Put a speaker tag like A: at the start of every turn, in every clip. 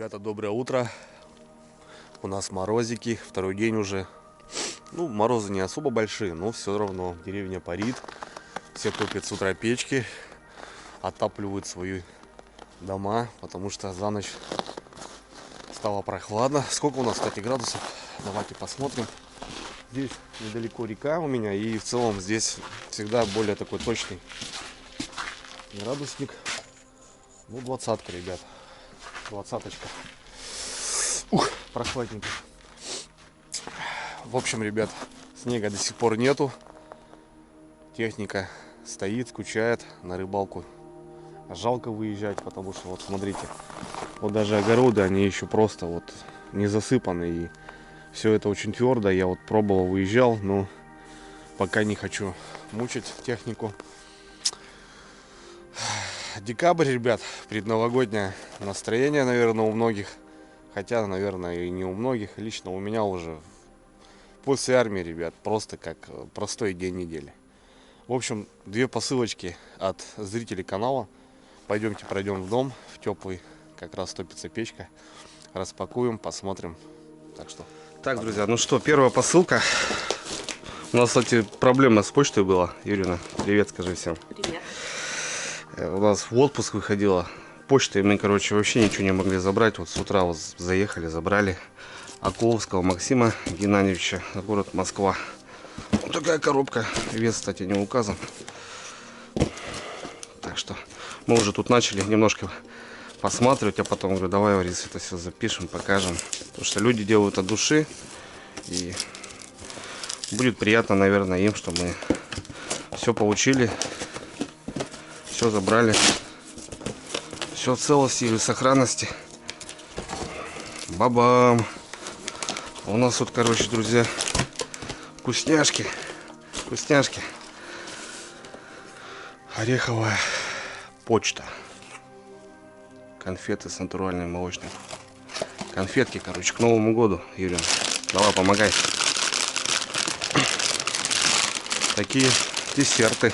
A: Ребята, доброе утро. У нас морозики, второй день уже. Ну, морозы не особо большие, но все равно деревня парит. Все топят с утра печки, отапливают свои дома, потому что за ночь стало прохладно. Сколько у нас, кстати, градусов? Давайте посмотрим. Здесь недалеко река у меня, и в целом здесь всегда более такой точный градусник. Ну, 20-ка, ребят. 20-очка. Ух, прохладненько. В общем, ребят, снега до сих пор нету. Техника стоит, скучает на рыбалку. Жалко выезжать, потому что, вот смотрите, вот даже огороды, они еще просто вот не засыпаны. И все это очень твердо. Я вот пробовал, выезжал, но пока не хочу мучить технику. Декабрь, ребят, предновогоднее настроение, наверное, у многих. Хотя, наверное, и не у многих. Лично у меня уже после армии, ребят, просто как простой день недели. В общем, две посылочки от зрителей канала. Пойдемте пройдем в дом, в теплый, как раз топится печка. Распакуем, посмотрим. Так что. Так, друзья, ну что, первая посылка. У нас, кстати, проблема с почтой была. Юрина, привет, скажи всем.
B: Привет.
A: У нас в отпуск выходила почта, и мы, короче, вообще ничего не могли забрать. Вот с утра вот заехали, забрали. Акуловского Максима Геннадьевича, город Москва. Вот такая коробка. Вес, кстати, не указан. Так что мы уже тут начали немножко посматривать, а потом говорю, давай, Борис, это все запишем, покажем. Потому что люди делают от души. И будет приятно, наверное, им, что мы все получили. Все забрали. Все в целости и сохранности. Бабам! У нас тут, короче, друзья, вкусняшки. Вкусняшки. Ореховая почта. Конфеты с натуральной молочной. Конфетки, короче, к Новому году, Юрий. Давай, помогай. Такие десерты.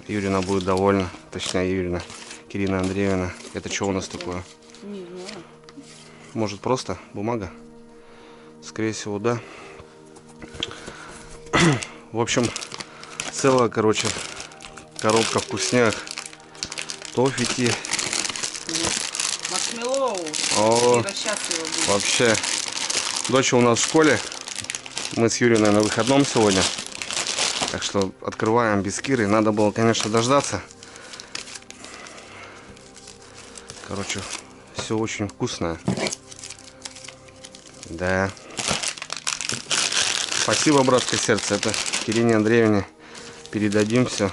A: Юрина будет довольна. Точнее, Юрина. Кирина Андреевна. Это что у нас такое?
B: Не знаю.
A: Может, просто бумага? Скорее всего, да. В общем, целая, короче, коробка вкусняк. Тофики.
B: Маршмеллоу.
A: О,
B: Счастлива будет.
A: вообще. Дочь у нас в школе. Мы с Юриной на выходном сегодня. Так что открываем без Киры. Надо было, конечно, дождаться. Короче, все очень вкусное. Да. Спасибо, братское сердце. Это Кирине Андреевне передадим все.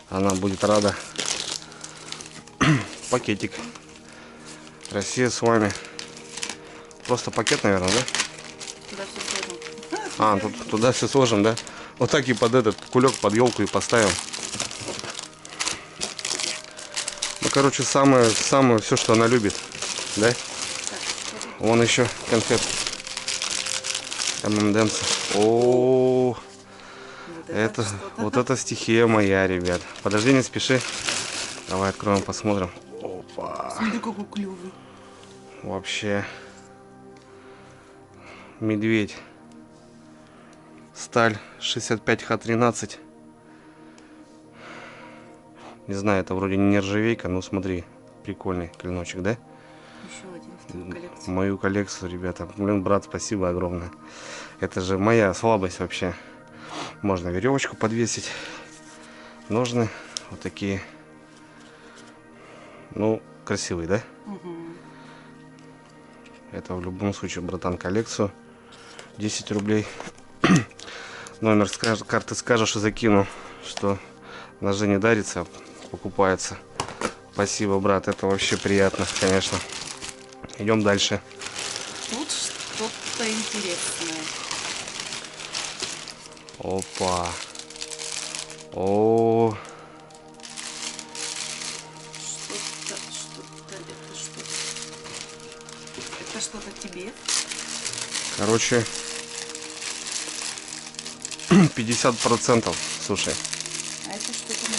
A: Она будет рада. Пакетик. Россия с вами. Просто пакет, наверное, да?
B: Туда все сложно.
A: А, туда все сложим, да? Вот так и под этот кулек, под елку и поставим. Ну, короче, самое, все, что она любит. Да? Вон еще конфет. ММДМС. О, это вот это стихия моя, ребят. Подожди, не спеши. Давай откроем, посмотрим. Опа.
B: Смотри, какой клевый.
A: Вообще. Медведь. Сталь 65Х13. Не знаю, это вроде не нержавейка, но смотри, прикольный клиночек, да?
B: Еще один в твою коллекцию.
A: В мою коллекцию, ребята. Блин, брат, спасибо огромное. Это же моя слабость вообще. Можно веревочку подвесить. Ножны вот такие. Ну, красивые, да?
B: Угу.
A: Это в любом случае, братан, коллекцию. 10 рублей. Номер карты скажешь и закину, что ножи не дарится, а покупается. Спасибо, брат, это вообще приятно, конечно. Идем дальше.
B: Тут что-то интересное.
A: Опа. О.
B: Это что-то тебе?
A: Короче, 50%, слушай.
B: А это что-то,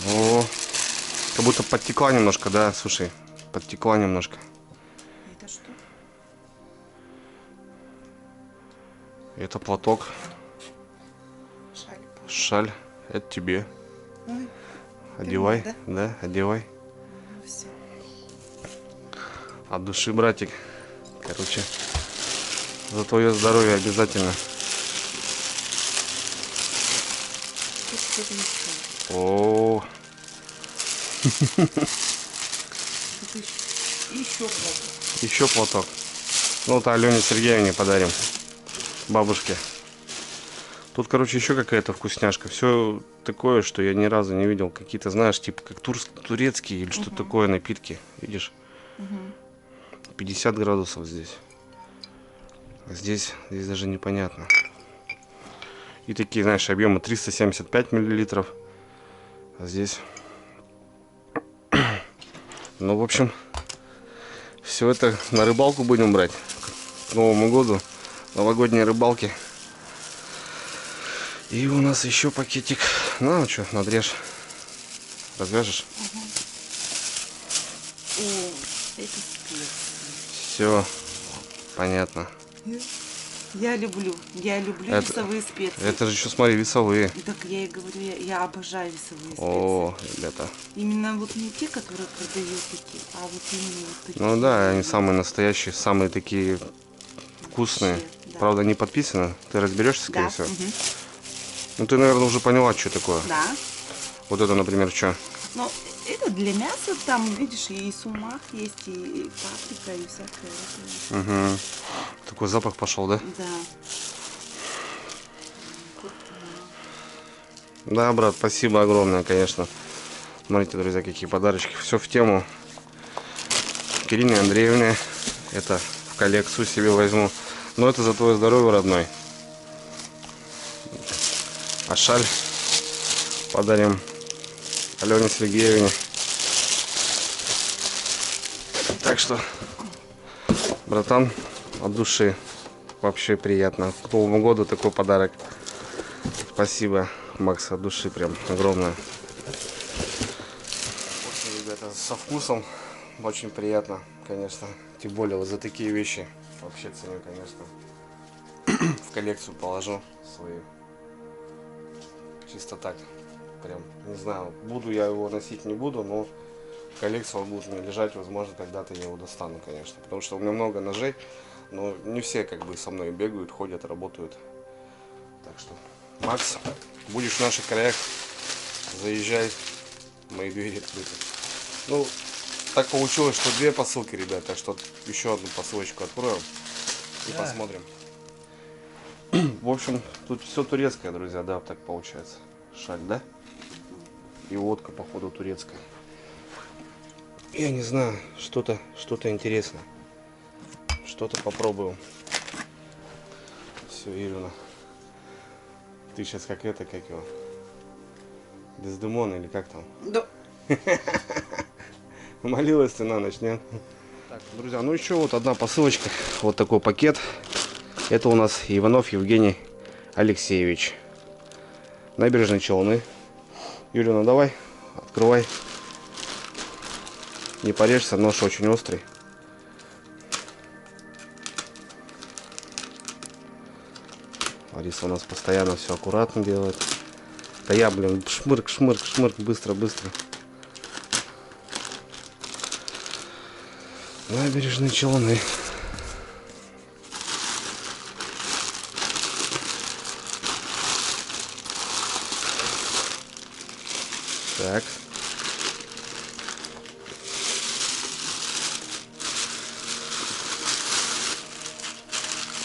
B: наверное,
A: О, Как будто подтекла немножко, да, слушай, подтекла немножко.
B: Это что?
A: Это платок,
B: Шаль.
A: шаль, это тебе.
B: Ой,
A: Одевай,
B: да?
A: да, одевай.
B: Ну, всё.
A: От души, братик. Короче, за твое здоровье обязательно.
B: Что-то еще.
A: О,
B: Еще плохо.
A: еще платок. Ну вот Алене Сергеевне подарим. Бабушке. Тут, короче, еще какая-то вкусняшка. Все такое, что я ни разу не видел. Какие-то, знаешь, типа как турецкие или что-то такое напитки. Видишь? 50 градусов здесь. А здесь даже непонятно. И такие, знаешь, объемы 375 миллилитров. А здесь... Ну, в общем, все это на рыбалку будем брать. К Новому году. Новогодние рыбалки. И у нас еще пакетик. Ну, что, надрежь. Развяжешь?
B: О, это специи.
A: Все. Понятно.
B: Я люблю
A: Это-
B: весовые специи.
A: Это же еще, смотри, весовые.
B: Так я и говорю, я обожаю весовые специи.
A: О, ребята.
B: Именно вот не те, которые продают такие, а вот именно вот такие.
A: Ну да, они самые настоящие, самые такие вкусные.
B: Вообще, да.
A: Правда, не подписано. Ты разберешься, скорее
B: Да,
A: всего.
B: мгм.
A: Ну, ты, наверное, уже поняла, что такое.
B: Да.
A: Вот это, например, что?
B: Но это для мяса, там, видишь, и сумах есть, и паприка, и всякое.
A: Угу. Такой запах пошел, да?
B: Да.
A: Да, брат, спасибо огромное, конечно. Смотрите, друзья, какие подарочки. Все в тему Ирине Андреевне. Это в коллекцию себе возьму. Но это за твое здоровье, родной. А шаль подарим Алене Сергеевне. Так что, братан, от души. Вообще приятно. К Новому году такой подарок. Спасибо, Макс, от души прям огромное. Очень, ребята, со вкусом. Очень приятно, конечно. Тем более вот за такие вещи. Вообще ценю, конечно. В коллекцию положу свою. Чисто так. Прям, не знаю, буду я его носить, не буду, но коллекция будет у меня лежать. Возможно, когда-то я его достану, конечно. Потому что у меня много ножей, но не все как бы со мной бегают, ходят, работают. Так что, Макс, будешь в наших краях, заезжай, мои двери открыты. Ну, так получилось, что 2 посылки, ребят, так что еще одну посылочку откроем и посмотрим. В общем, тут все турецкое, друзья, да, так получается. Шаль, да? И водка, походу, турецкая. Я не знаю, что-то интересное. Что-то попробую. Все, Ирина. Ты сейчас как это, как его? Дездемон или как там?
B: Да.
A: Молилась ты на ночь, нет? Так, друзья, ну еще вот одна посылочка. Вот такой пакет. Это у нас Иванов Евгений Алексеевич. Набережные Челны. Юрина, давай, открывай. Не порежься, нож очень острый. Лариса у нас постоянно все аккуратно делает. Да я, блин, шмырк, шмырк, шмырк, быстро, быстро. Набережные Челны. Так.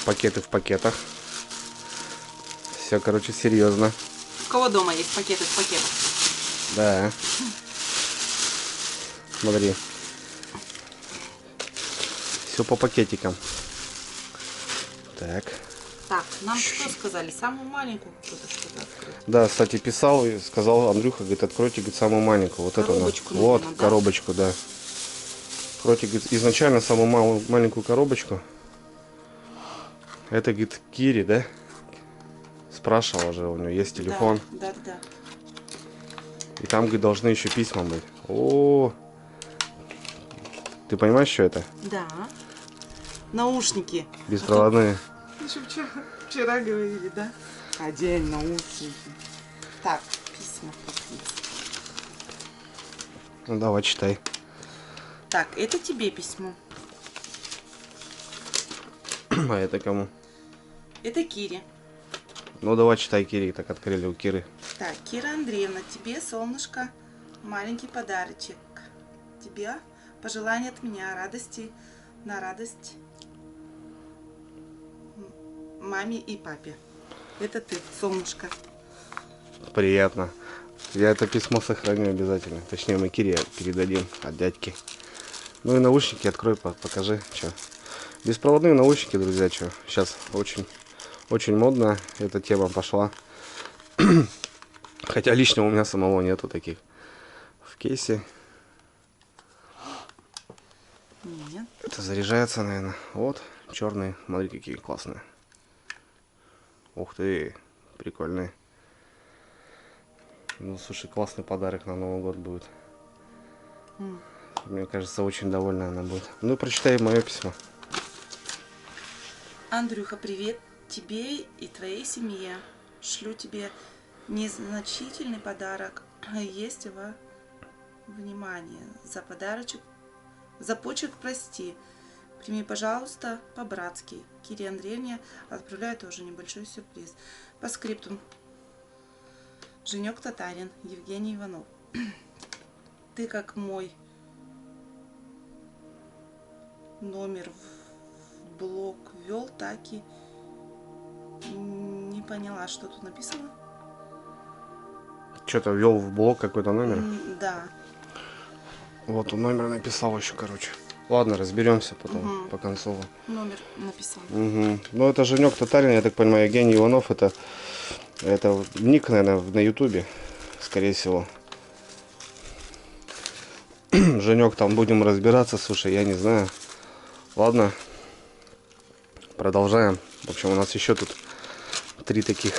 A: Пакеты в пакетах. Все, короче, серьезно.
B: У кого дома есть пакеты в пакетах?
A: Да. Смотри. Все по пакетикам. Так.
B: Так, нам что сказали? Самую маленькую кто-то что-то открыл.
A: Да, кстати, писал и сказал Андрюха, говорит, откройте, говорит, самую маленькую. Вот
B: Коробочку,
A: эту. Вот,
B: наверное, да?
A: коробочку, да. Откройте, говорит, изначально самую маленькую коробочку. Это, говорит, Кири, да? Спрашивала же, у нее есть телефон.
B: Да, да, да.
A: И там, говорит, должны еще письма быть. О, ты понимаешь, что это?
B: Да. Наушники.
A: Беспроводные.
B: Еще вчера говорили, да? Одень наушники. Так, письма.
A: Ну давай, читай.
B: Так, это тебе письмо.
A: А это кому?
B: Это Кире.
A: Ну давай, читай, Кире. Так открыли у Киры.
B: Так, Кира Андреевна, тебе, солнышко, маленький подарочек. Тебе пожелание от меня радости на радость маме и папе. Это ты, солнышко.
A: Приятно. Я это письмо сохраню обязательно. Точнее, мы Кире передадим от дядьки. Ну и наушники открой, покажи, что. Беспроводные наушники, друзья, что. Сейчас очень модно эта тема пошла. Хотя лично у меня самого нету таких. В кейсе.
B: Нет.
A: Это заряжается, наверное. Вот, черные. Смотри, какие классные. Ух ты, прикольные. Ну, слушай, классный подарок на Новый год будет. Мне кажется, очень довольна она будет. Ну, прочитай мое письмо.
B: Андрюха, привет тебе и твоей семье. Шлю тебе незначительный подарок. Есть его внимание. За подарочек, за почек прости. Прими, пожалуйста, по-братски. Кире Андреевне отправляю тоже небольшой сюрприз. По скрипту. Женек Татарин, Евгений Иванов. Ты как мой номер в блог ввел, так и не поняла, что тут написано.
A: Что-то ввел в блог какой-то номер?
B: Да.
A: Вот он номер написал еще, короче. Ладно, разберемся потом, по концу.
B: Номер написал.
A: Ну, это Женек Татарин, я так понимаю, Евгений Иванов. Это ник, наверное, на ютубе, скорее всего. Женек, там будем разбираться, слушай, я не знаю. Ладно, продолжаем. В общем, у нас еще тут 3 таких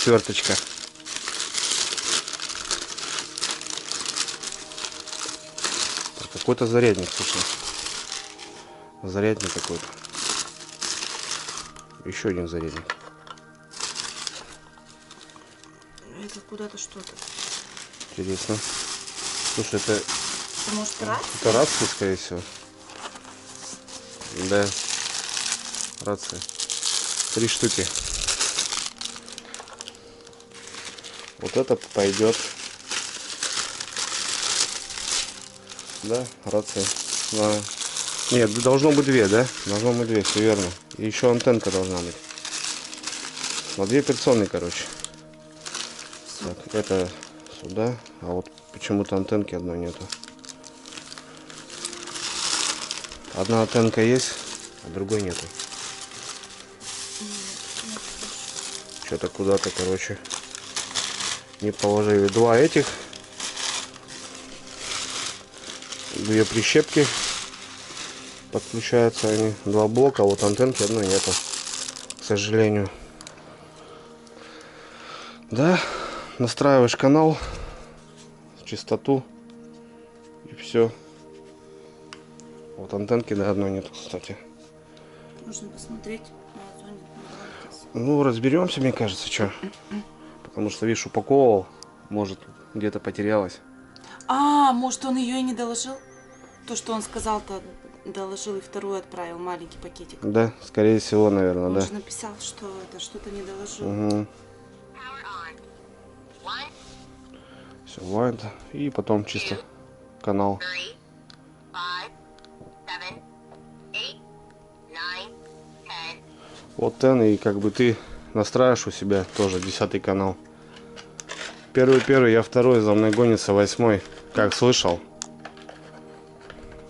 A: сверточка. Какой-то зарядник, слушай. Зарядник какой-то. Еще один зарядник.
B: Это куда-то что-то.
A: Интересно. Слушай, это
B: Может, рация?
A: это рация, скорее всего. Да. Рация. 3 штуки. Вот это пойдет. Да, рация. Да. Нет, должно быть 2, да? Должно быть 2, все верно. И еще антенка должна быть. На 2 операционные, короче. Так, это сюда. А вот почему-то антенки одной нету. Одна антенка есть, а другой нету. Что-то куда-то, короче, не положили. 2 этих. 2 прищепки. Подключаются они. 2 блока, а вот антенки одной нету. К сожалению. Да, настраиваешь канал, частоту и все. Вот антенки, да, одной нету, кстати.
B: Нужно посмотреть.
A: Ну, разберемся, мне кажется, что. Потому что, видишь, упаковывал. Может, где-то потерялась.
B: А, может, он ее и не доложил? То, что он сказал-то, доложил и вторую отправил, маленький пакетик.
A: Да, скорее всего, наверное,
B: Он
A: да.
B: же написал, что это что-то не доложил.
A: Угу. Все, wind. И потом чисто канал. Вот ten, и как бы ты настраиваешь у себя тоже 10-й канал. Первый, я второй, за мной гонится 8-й, как слышал.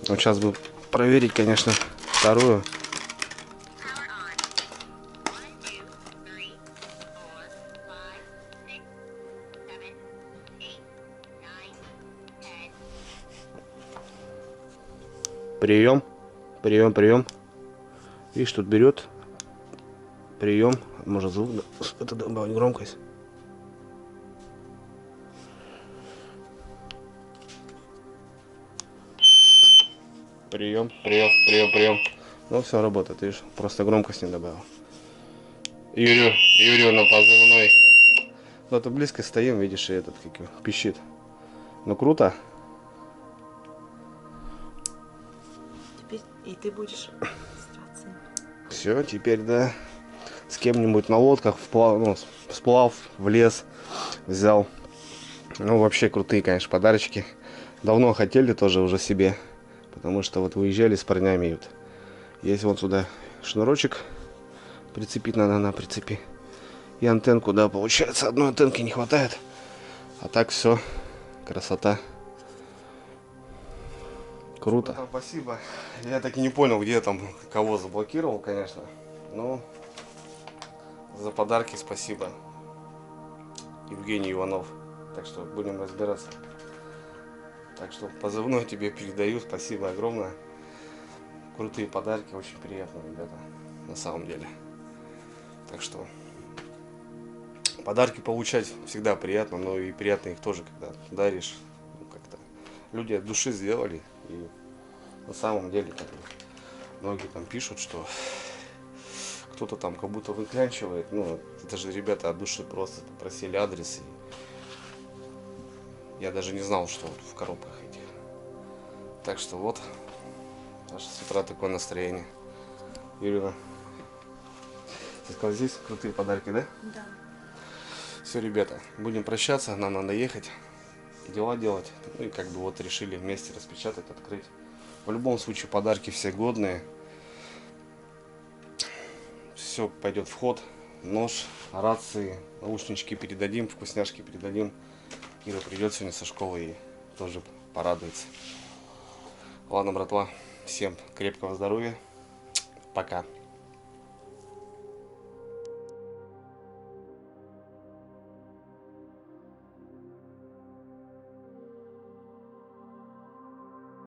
A: Вот сейчас бы проверить, конечно, вторую. Прием, прием. Видишь, тут берет. Прием. Может звук, это добавить громкость. Прием, прием, прием, прием. Ну все, работает, видишь, просто громкость не добавил. Юрию на позывной. Ну это близко стоим, видишь, и этот как пищит. Ну круто.
B: Теперь и ты будешь стараться.
A: Все, теперь да. С кем-нибудь на лодках сплав в лес взял. Ну вообще крутые, конечно, подарочки. Давно хотели тоже уже себе. Потому что вот выезжали с парнями. И вот есть вот сюда шнурочек. Прицепить надо на прицепи. И антенку, да, получается, одной антенки не хватает. А так все, красота. Круто. Спасибо. Я так и не понял, где я там кого заблокировал, конечно. Но за подарки спасибо. Евгений Иванов. Так что будем разбираться. Так что позывной тебе передаю. Спасибо огромное. Крутые подарки, очень приятно, ребята. На самом деле. Так что подарки получать всегда приятно, но и приятно их тоже, когда даришь. Ну, как-то люди от души сделали. И на самом деле, как бы, многие там пишут, что кто-то там как будто выклянчивает. Ну, это же ребята от души просто попросили адрес. И я даже не знал, что вот в коробках этих. Так что вот, аж с утра такое настроение. Юрина, ты сказал, здесь крутые подарки, да?
B: Да.
A: Все, ребята, будем прощаться, нам надо ехать, дела делать. Ну и как бы вот решили вместе распечатать, открыть. В любом случае подарки все годные. Все пойдет в ход. Нож, рации, наушнички передадим, вкусняшки передадим. Кира придет сегодня со школы и тоже порадуется. Ладно, братва, всем крепкого здоровья. Пока.